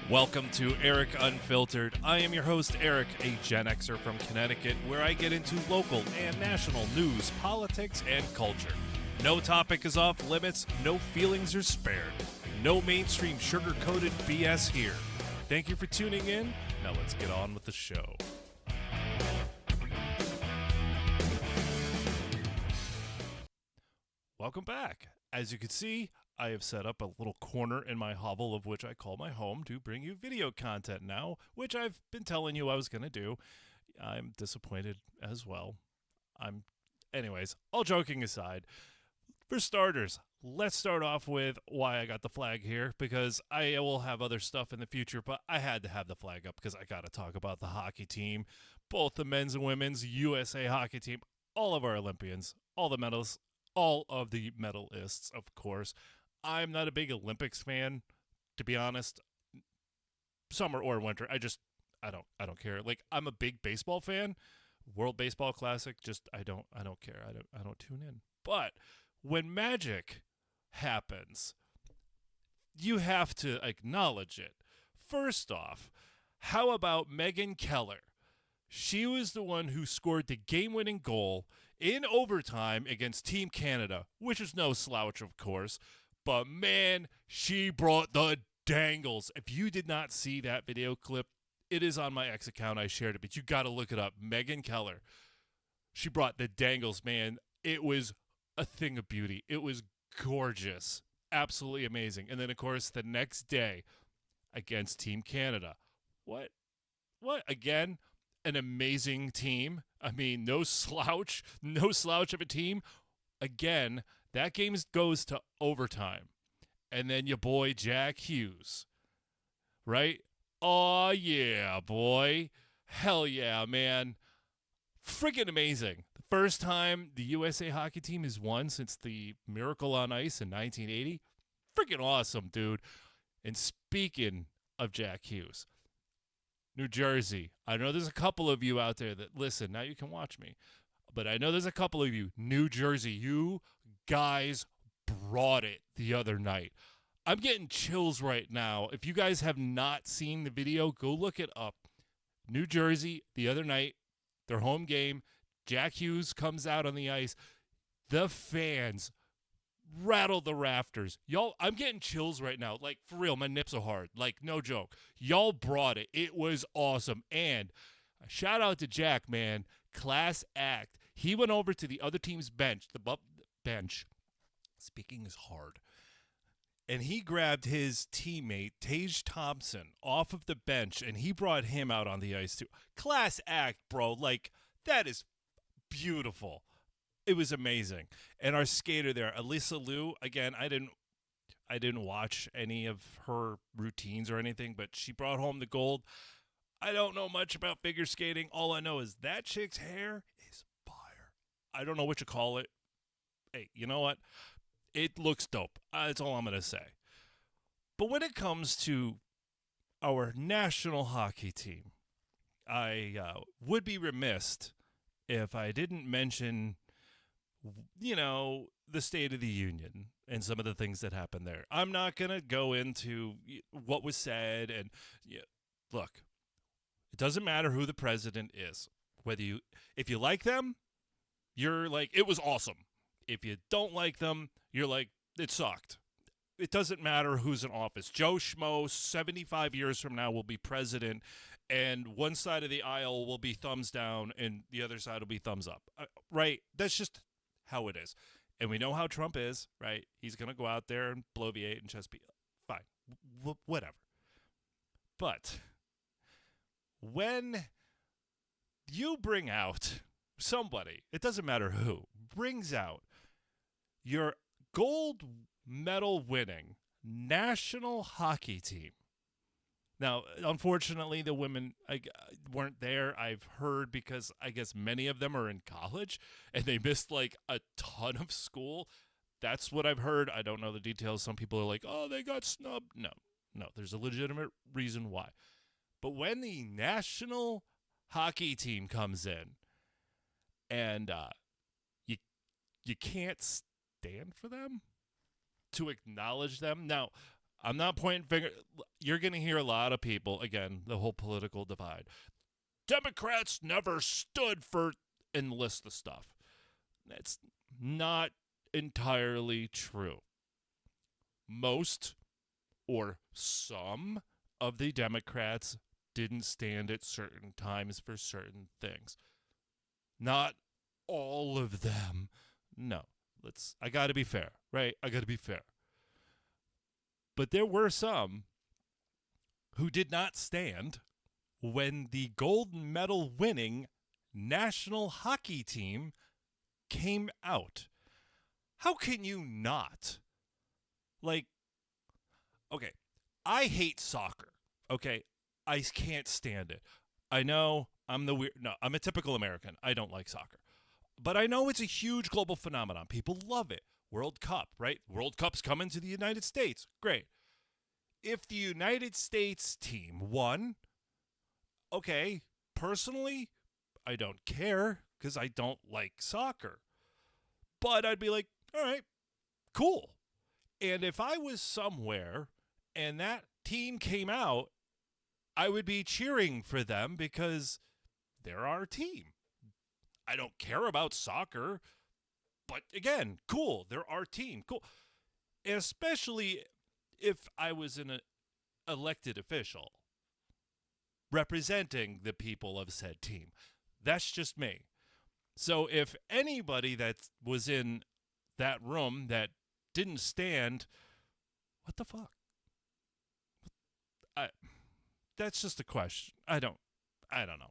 Welcome to Eric Unfiltered. I am your host, Eric, a Gen Xer from Connecticut, where I get into local and national news, politics, and culture. No topic is off limits, no feelings are spared. No mainstream sugar-coated BS here. Thank you for tuning in. Now let's get on with the show. Welcome back. As you can see, I have set up a little corner in my hovel of which I call my home to bring you video content now, which I've been telling you I was going to do. I'm disappointed as well. Anyways, all joking aside, for starters, let's start off with why I got the flag here, because I will have other stuff in the future, but I had to have the flag up because I got to talk about the hockey team, both the men's and women's USA hockey team, all of our Olympians, all the medals, all of the medalists, of course. I'm not a big Olympics fan, to be honest. Summer or winter, I don't care. Like, I'm a big baseball fan. World Baseball Classic, I don't care. I don't tune in. But when magic happens, you have to acknowledge it. First off, how about Megan Keller? She was the one who scored the game-winning goal in overtime against Team Canada, which is no slouch, of course. But, man, she brought the dangles. If you did not see that video clip, it is on my X account. I shared it, but you got to look it up. Megan Keller. She brought the dangles, man. It was a thing of beauty. It was gorgeous. Absolutely amazing. And then, of course, the next day against Team Canada. What? Again, an amazing team. I mean, no slouch of a team. Again, that game goes to overtime. And then your boy Jack Hughes, right? Oh, yeah, boy. Hell yeah, man. Freaking amazing. The first time the USA hockey team has won since the Miracle on Ice in 1980. Freaking awesome, dude. And speaking of Jack Hughes, New Jersey. I know there's a couple of you out there that listen. Now you can watch me. But I know there's a couple of you. New Jersey, you guys brought it the other night. I'm getting chills right now. If you guys have not seen the video, go look it up. New Jersey, the other night, their home game. Jack Hughes comes out on the ice. The fans rattled the rafters. Y'all, I'm getting chills right now. Like, for real, my nips are hard. Like, no joke. Y'all brought it. It was awesome. And shout out to Jack, man. Class act. He went over to the other team's bench, bench. Speaking is hard. And he grabbed his teammate, Tage Thompson, off of the bench, and he brought him out on the ice, too. Class act, bro. Like, that is beautiful. It was amazing. And our skater there, Alyssa Liu, again, I didn't watch any of her routines or anything, but she brought home the gold. I don't know much about figure skating. All I know is that chick's hair is fire. I don't know what you call it. Hey, you know what? It looks dope. That's all I'm going to say. But when it comes to our national hockey team, I would be remiss if I didn't mention, the State of the Union and some of the things that happened there. I'm not going to go into what was said. And look, it doesn't matter who the president is. If you like them, you're like, it was awesome. If you don't like them, you're like, it sucked. It doesn't matter who's in office. Joe Schmo, 75 years from now, will be president, and one side of the aisle will be thumbs down, and the other side will be thumbs up. Right? That's just how it is. And we know how Trump is, right? He's going to go out there and bloviate and just be fine. Whatever. But when you bring out somebody, it doesn't matter who, brings out your gold medal winning national hockey team. Now, unfortunately, the women weren't there, I've heard, because I guess many of them are in college and they missed like a ton of school. That's what I've heard. I don't know the details. Some people are like, oh, they got snubbed. No, there's a legitimate reason why. But when the national hockey team comes in and you can't stand for them, to acknowledge them. Now, I'm not pointing finger. You're going to hear a lot of people, again, the whole political divide. Democrats never stood for, and list the stuff. That's not entirely true. Most or some of the Democrats didn't stand at certain times for certain things. Not all of them. No. I got to be fair, right? I got to be fair. But there were some who did not stand when the gold medal winning national hockey team came out. How can you not? Like, okay, I hate soccer. Okay, I can't stand it. I know I'm I'm a typical American. I don't like soccer. But I know it's a huge global phenomenon. People love it. World Cup, right? World Cup's coming to the United States. Great. If the United States team won, okay, personally, I don't care because I don't like soccer. But I'd be like, all right, cool. And if I was somewhere and that team came out, I would be cheering for them because they're our team. I don't care about soccer, but again, cool. They're our team. Cool. And especially if I was an elected official representing the people of said team. That's just me. So if anybody that was in that room that didn't stand, what the fuck? That's just a question. I don't know.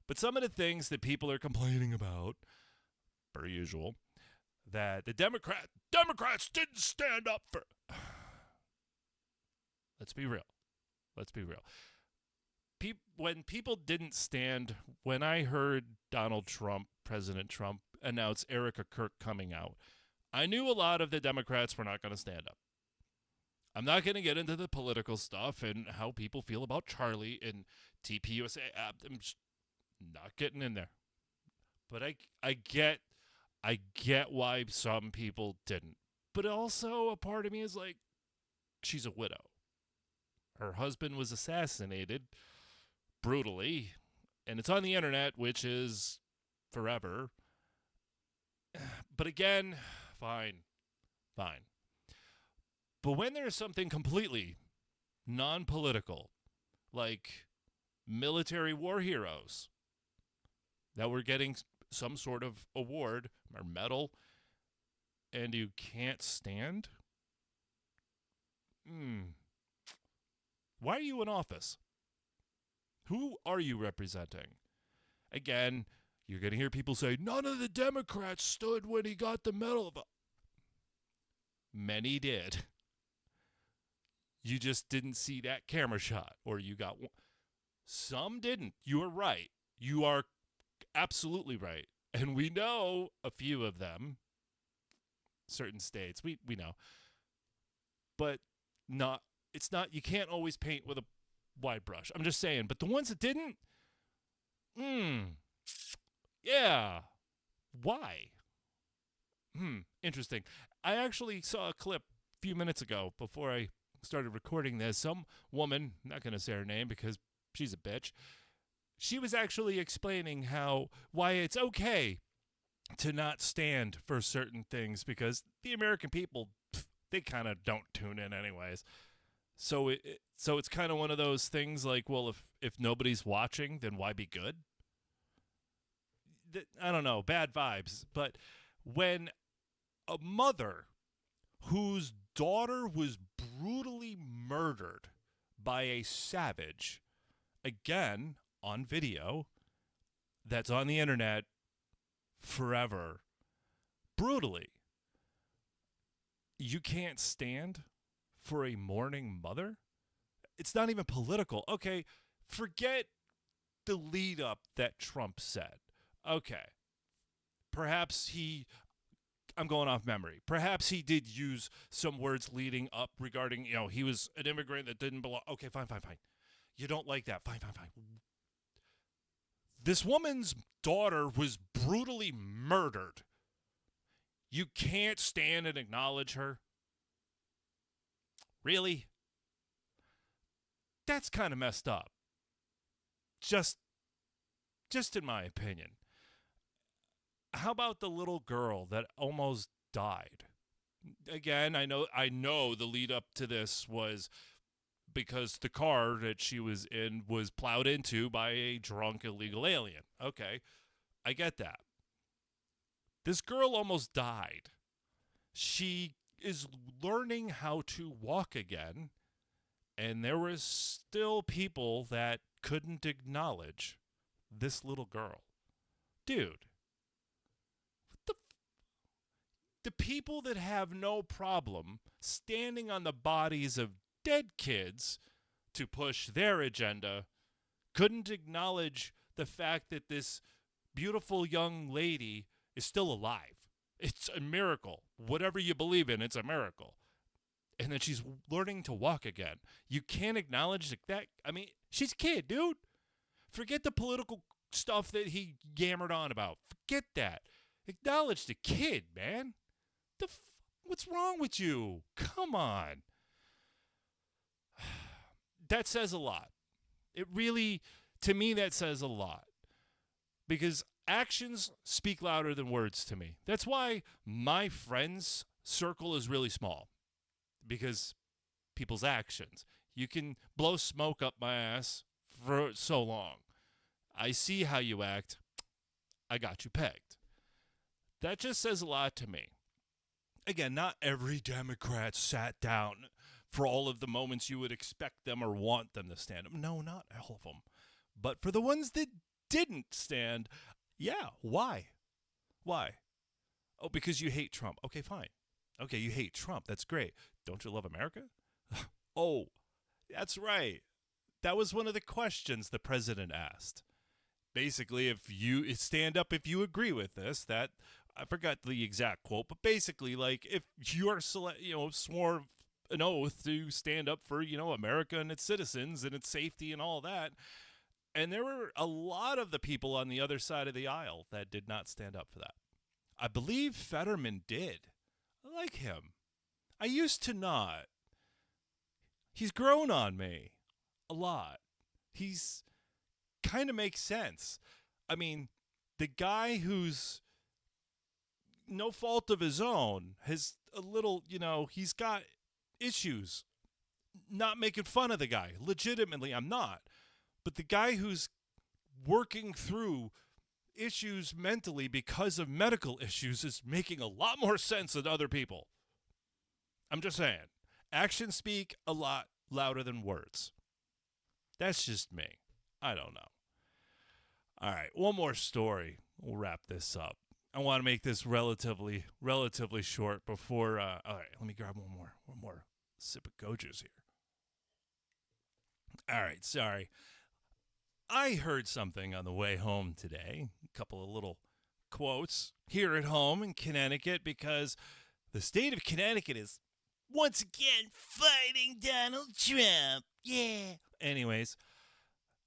But some of the things that people are complaining about, per usual, that the Democrats didn't stand up for. Let's be real. When people didn't stand, when I heard President Trump, announce Erica Kirk coming out, I knew a lot of the Democrats were not going to stand up. I'm not going to get into the political stuff and how people feel about Charlie and TPUSA. I'm just not getting in there. But I get why some people didn't. But also a part of me is like, she's a widow. Her husband was assassinated brutally, and it's on the internet, which is forever. But again, fine. But when there's something completely non-political, like military war heroes that were getting some sort of award or medal, and you can't stand? Why are you in office? Who are you representing? Again, you're going to hear people say, none of the Democrats stood when he got the medal. Many did. You just didn't see that camera shot, or you got one. Some didn't. You are right. You are absolutely right. And we know a few of them, certain states, we know. But it's not, you can't always paint with a wide brush. I'm just saying. But the ones that didn't, yeah. Why? Interesting. I actually saw a clip a few minutes ago before I started recording this. Some woman, not going to say her name because she's a bitch, she was actually explaining why it's okay to not stand for certain things because the American people, they kind of don't tune in anyways. So it's kind of one of those things like, well, if nobody's watching, then why be good? I don't know, bad vibes. But when a mother whose daughter was brutally murdered by a savage, again, on video, that's on the internet forever, brutally, you can't stand for a mourning mother? It's not even political. Okay, forget the lead up that Trump said. Okay, perhaps I'm going off memory. Perhaps he did use some words leading up regarding, he was an immigrant that didn't belong. Okay, fine. You don't like that. Fine. This woman's daughter was brutally murdered. You can't stand and acknowledge her? Really? That's kind of messed up. Just in my opinion. How about the little girl that almost died? Again, I know the lead up to this was because the car that she was in was plowed into by a drunk illegal alien. Okay, I get that. This girl almost died. She is learning how to walk again, and there was still people that couldn't acknowledge this little girl. Dude, the people that have no problem standing on the bodies of dead kids to push their agenda couldn't acknowledge the fact that this beautiful young lady is still alive. It's a miracle. Whatever you believe in, it's a miracle. And that she's learning to walk again. You can't acknowledge that. I mean, she's a kid, dude. Forget the political stuff that he yammered on about. Forget that. Acknowledge the kid, man. What's wrong with you? Come on. That says a lot. It really, to me, that says a lot. Because actions speak louder than words to me. That's why my friends' circle is really small. Because people's actions. You can blow smoke up my ass for so long. I see how you act. I got you pegged. That just says a lot to me. Again, not every Democrat sat down for all of the moments you would expect them or want them to stand up. No, not all of them. But for the ones that didn't stand, yeah, why? Why? Oh, because you hate Trump. Okay, fine. Okay, you hate Trump. That's great. Don't you love America? Oh, that's right. That was one of the questions the president asked. Basically, if you stand up if you agree with this, that I forgot the exact quote, but basically, like, if you're sworn an oath to stand up for, America and its citizens and its safety and all that. And there were a lot of the people on the other side of the aisle that did not stand up for that. I believe Fetterman did. I like him. I used to not. He's grown on me a lot. He's kind of makes sense. I mean, the guy who's no fault of his own has a little, he's got issues. Not making fun of the guy. Legitimately, I'm not. But the guy who's working through issues mentally because of medical issues is making a lot more sense than other people. I'm just saying. Actions speak a lot louder than words. That's just me. I don't know. All right, one more story. We'll wrap this up. I want to make this relatively short before. All right, let me grab one more sip of go juice here. All right, sorry. I heard something on the way home today. A couple of little quotes here at home in Connecticut because the state of Connecticut is once again fighting Donald Trump. Yeah. Anyways,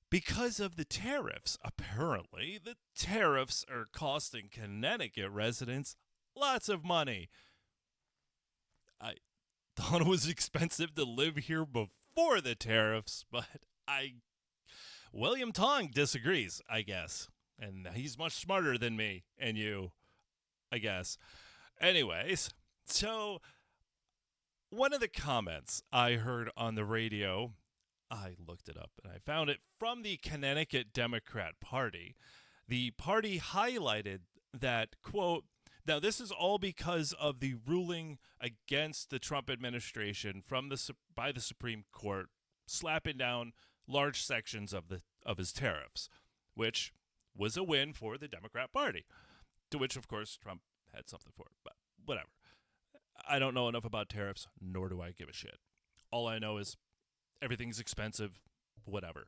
because of the tariffs, apparently the tariffs are costing Connecticut residents lots of money. I thought it was expensive to live here before the tariffs, but William Tong disagrees, I guess. And he's much smarter than me and you, I guess. Anyways, so one of the comments I heard on the radio, I looked it up and I found it from the Connecticut Democrat Party. The party highlighted that, quote, now this is all because of the ruling against the Trump administration by the Supreme Court, slapping down large sections of his tariffs, which was a win for the Democrat Party, to which, of course, Trump had something for it, but whatever. I don't know enough about tariffs, nor do I give a shit. All I know is everything's expensive, whatever.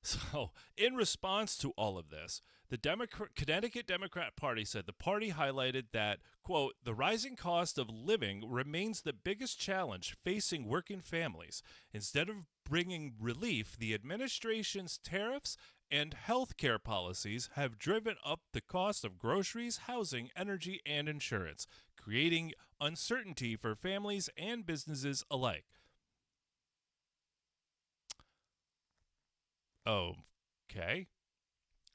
So, in response to all of this, the Connecticut Democrat Party said the party highlighted that, quote, the rising cost of living remains the biggest challenge facing working families. Instead of bringing relief, the administration's tariffs and health care policies have driven up the cost of groceries, housing, energy, and insurance, creating uncertainty for families and businesses alike. Okay.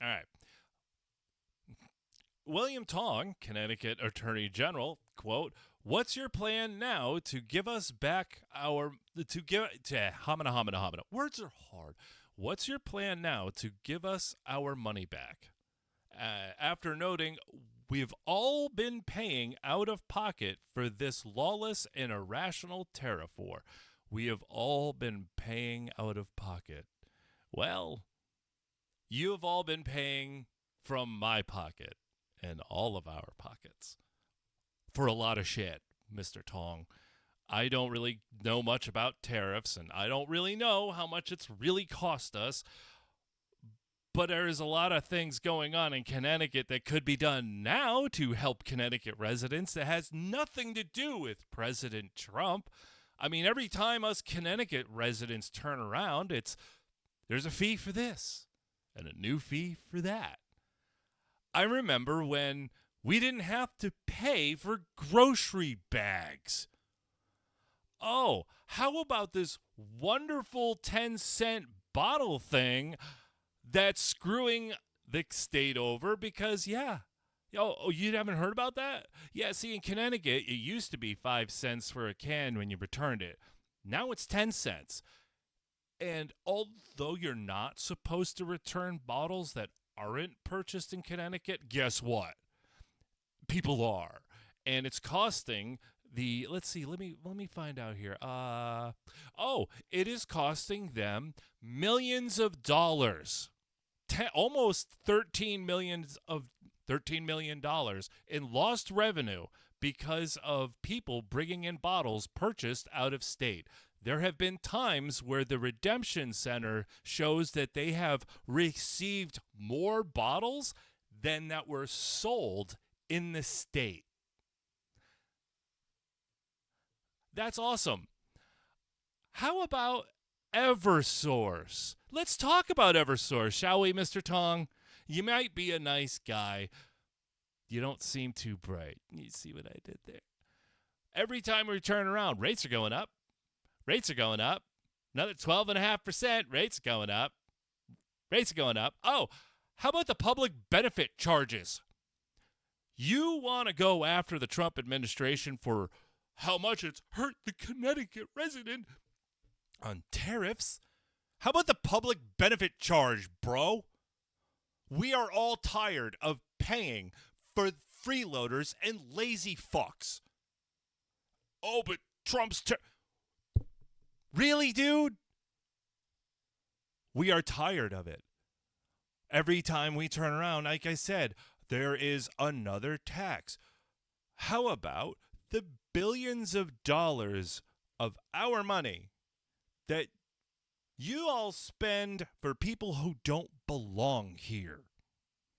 All right. William Tong, Connecticut Attorney General, quote, "What's your plan now to give us back our homina. Words are hard. What's your plan now to give us our money back?" After noting, "We've all been paying out of pocket for this lawless and irrational tariff war. We have all been paying out of pocket." Well, you have all been paying from my pocket and all of our pockets for a lot of shit, Mr. Tong. I don't really know much about tariffs, and I don't really know how much it's really cost us. But there's a lot of things going on in Connecticut that could be done now to help Connecticut residents that has nothing to do with President Trump. I mean, every time us Connecticut residents turn around, there's a fee for this and a new fee for that. I remember when we didn't have to pay for grocery bags. Oh, how about this wonderful 10-cent bottle thing that's screwing the state over? Because, oh, you haven't heard about that? Yeah, see, in Connecticut, it used to be 5 cents for a can when you returned it. Now it's 10 cents. And although you're not supposed to return bottles that aren't purchased in Connecticut, guess what? People are. And it's costing let's see, let me find out here. It is costing them millions of dollars. Almost $13 million in lost revenue because of people bringing in bottles purchased out of state. There have been times where the Redemption Center shows that they have received more bottles than that were sold in the state. That's awesome. How about Eversource? Let's talk about Eversource, shall we, Mr. Tong? You might be a nice guy. You don't seem too bright. You see what I did there? Every time we turn around, rates are going up. Rates are going up. Another 12.5%. Rates going up. Rates are going up. Oh, how about the public benefit charges? You want to go after the Trump administration for how much it's hurt the Connecticut resident on tariffs? How about the public benefit charge, bro? We are all tired of paying for freeloaders and lazy fucks. Oh, but Trump's really, dude? We are tired of it. Every time we turn around, like I said, there is another tax. How about the billions of dollars of our money that you all spend for people who don't belong here?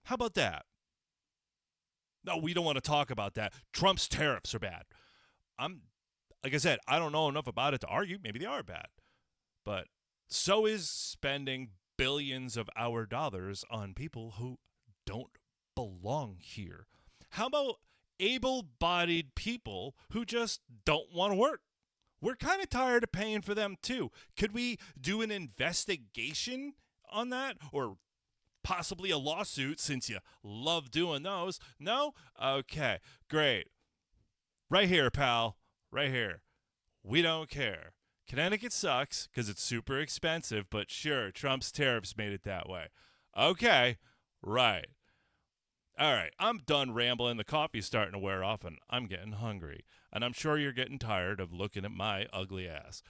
How about that? No, we don't want to talk about that. Trump's tariffs are bad. Like I said, I don't know enough about it to argue. Maybe they are bad. But so is spending billions of our dollars on people who don't belong here. How about able-bodied people who just don't want to work? We're kind of tired of paying for them too. Could we do an investigation on that? Or possibly a lawsuit, since you love doing those? No? Okay, great. Right here, pal. Right here. We don't care. Connecticut sucks because it's super expensive, but sure, Trump's tariffs made it that way. Okay, right. All right, I'm done rambling. The coffee's starting to wear off, and I'm getting hungry. And I'm sure you're getting tired of looking at my ugly ass.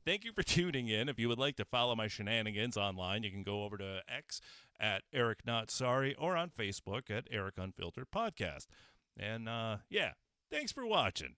Thank you for tuning in. If you would like to follow my shenanigans online, you can go over to X at Eric Not Sorry or on Facebook at Eric Unfiltered Podcast. And, thanks for watching.